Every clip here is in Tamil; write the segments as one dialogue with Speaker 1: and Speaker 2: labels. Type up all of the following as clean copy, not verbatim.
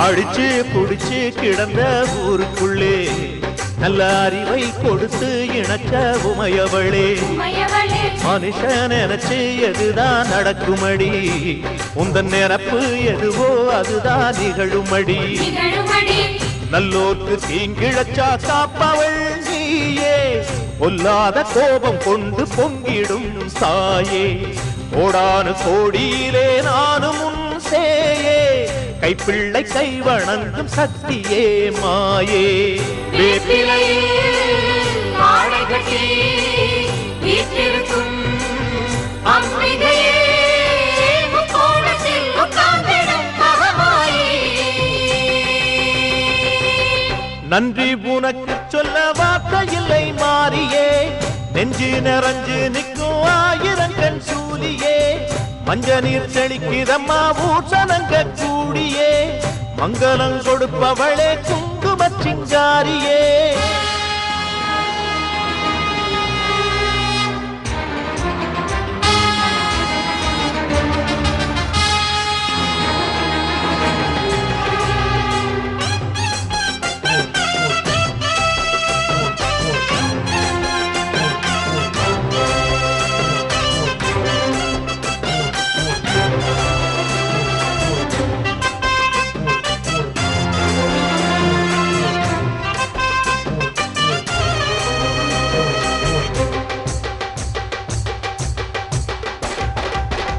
Speaker 1: அடிச்சு குடிச்சு கிடந்த ஊருக்குள்ளே நல்ல அறிவை கொடுத்து இணைச்ச உமையவளே. மனுஷன் நினைச்சு எதுதான் நடக்குமடி, உந்தன் நிரப்பு எதுவோ அதுதான் நிகழுமடி. நல்லோர்க்கு தீங்கிழச்சா காப்பவள் நீயே, பொல்லாத கோபம் கொண்டு பொங்கிடும் தாயே. கோடானு கோடியிலே நானும் உன் சேயே, கைப்பிள்ளை கை வணங்கும் சக்தியே மாயே. நன்றி உனக்கு சொல்ல வார்த்தை இல்லை மாறியே, நெஞ்சு நிறைஞ்சு நிற்கும் ஆயிரங்கண் சூலியே. மஞ்ச நீர் செழிக்கிறம்மா ஊசனங்க கூடியே, மங்களம் கொடுப்பவளே குங்கும சிங்காரியே.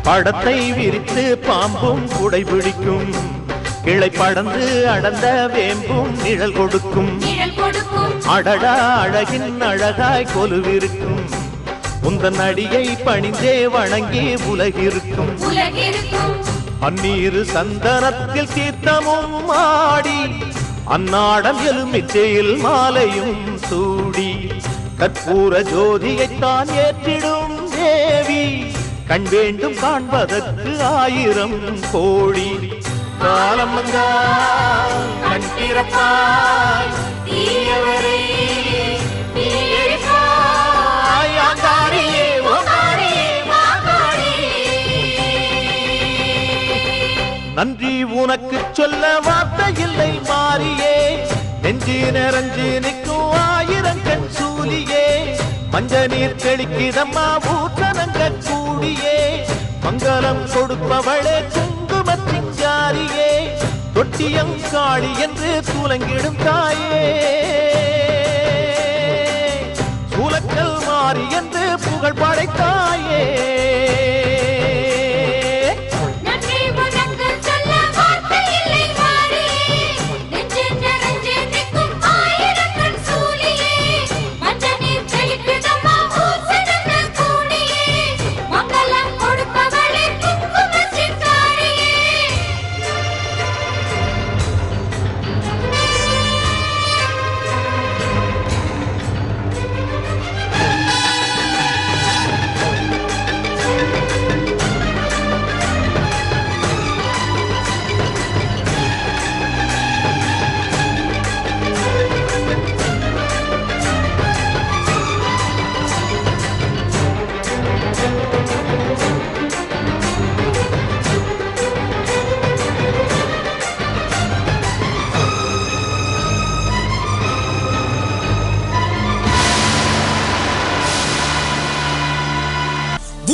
Speaker 1: படத்தை விரித்து பாம்பும் குடை பிடிக்கும், கிளை படந்து அடர்ந்த வேம்பும் நிழல் கொடுக்கும். அடடா அழகின் அழகாய் கொலுவிருக்கும், உந்தன் அடியை பணிந்தே வணங்கி உலகிருக்கும். அந்நீரு சந்தனத்தில் தீர்த்தமும் ஆடி, அந்நாடம் எலுமிச்சையில் மாலையும் சூடி, கற்பூர ஜோதியைத்தான் ஏற்றிடும் தேவி. கண் வேண்டும் காண்பதற்கு ஆயிரம் கோடி. காலம் வந்தால் கண் திறப்பாய், தீயவரை நன்றி உனக்கு சொல்ல வார்த்தை இல்லை மாறியே, நெஞ்சு நிறைஞ்சு நிற்கும் ஆயிரங்கண் சூலியே. மஞ்ச நீர் தெளிக்கிதம்மா ஊற்றனங்க கூடியே, மங்களம் கொடுப்பவளே குங்கும சிங்காரியே. தொட்டியம் காளி என்று துலங்கிடும் தாயே, சூலக்கல் மாறி என்று புகழ் படைத்தாயே.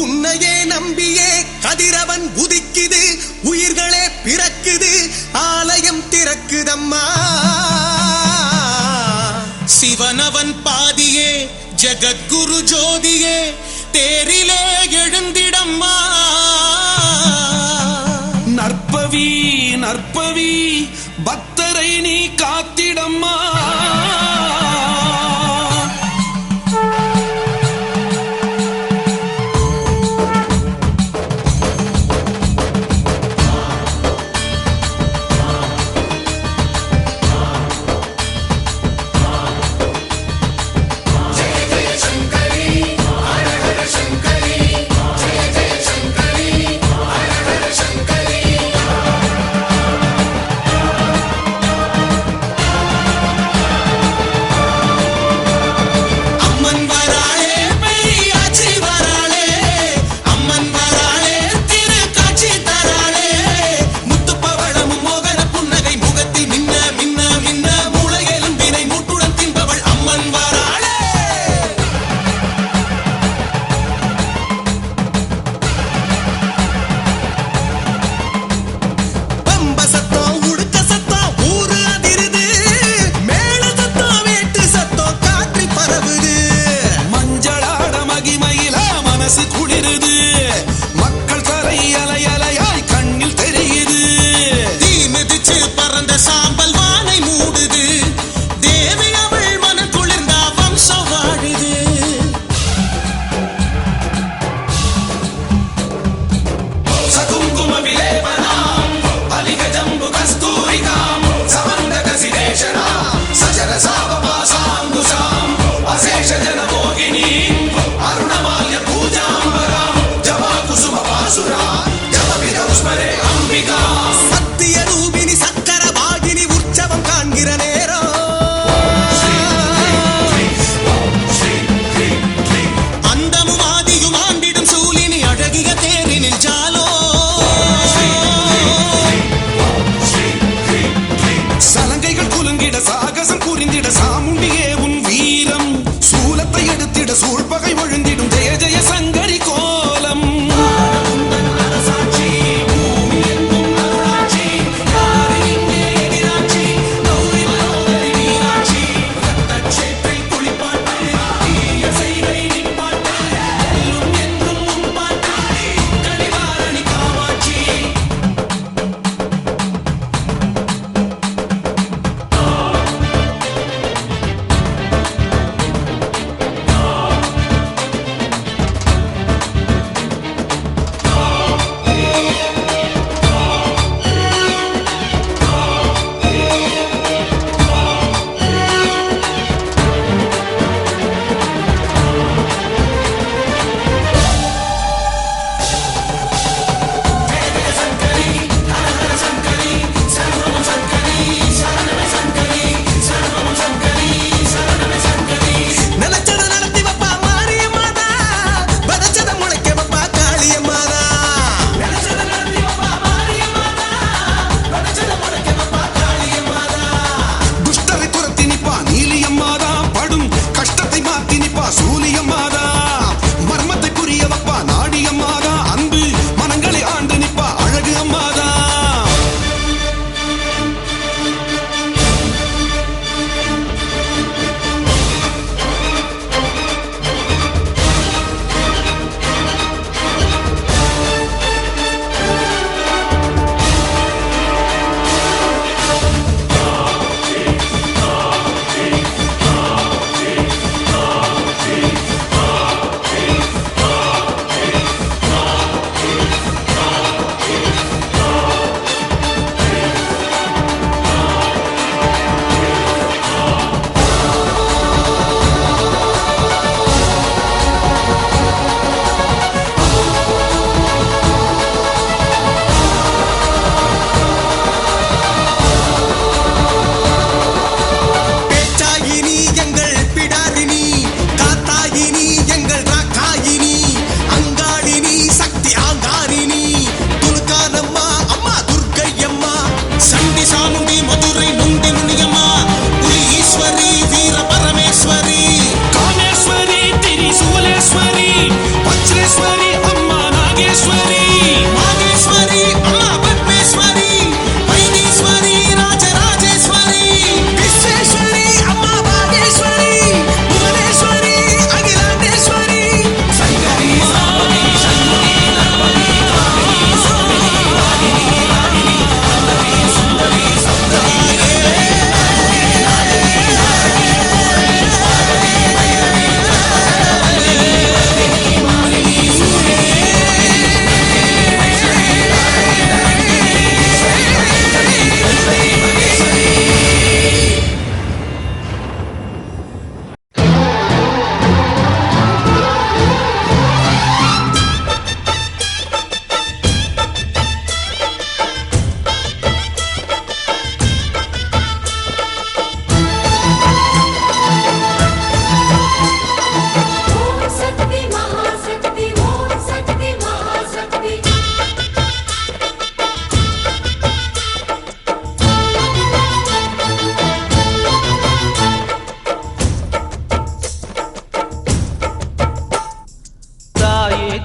Speaker 2: உன்னையே நம்பியே கதிரவன் உதிக்குது, உயிர்களே பிறக்குது, ஆலயம் திறக்குதம்மா. சிவனவன் பாதியே ஜகத்குரு ஜோதியே, தேரிலே எழுந்திடம்மா. நற்பவி நற்பவி பக்தரை நீ காத்திடம்மா.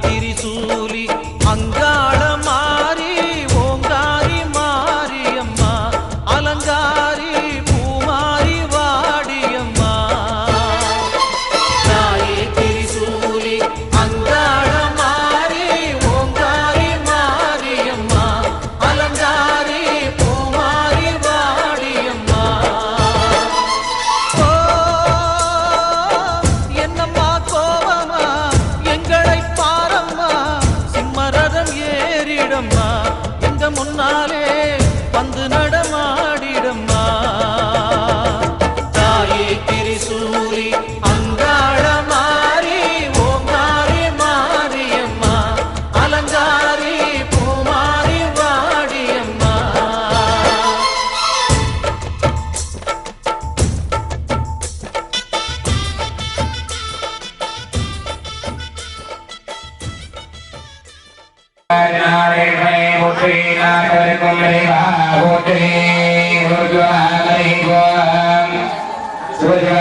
Speaker 1: திரிசூலி அங்காள மாறி ஓங்காரி மாரியம்மா அலங்காரி பூமாரி வாடியம்மா தாயே திரிசூலி அங்காள மாறி ஓங்காரி மாரியம்மா அலங்காரி பூமாரி வாடியம்மா ஓ என்னம்மா கோபமா எங்களை பாரம்மா சிம்மரதம் ஏறிடம்மா எங்க முன்னாலே வந்து நடமாடிடம்மா தாயே திரிசூலி அங்காள மாறி ஓங்காரி மாரியம்மா அலங்காரி பூமாரி வாடியம்மா
Speaker 3: Sudah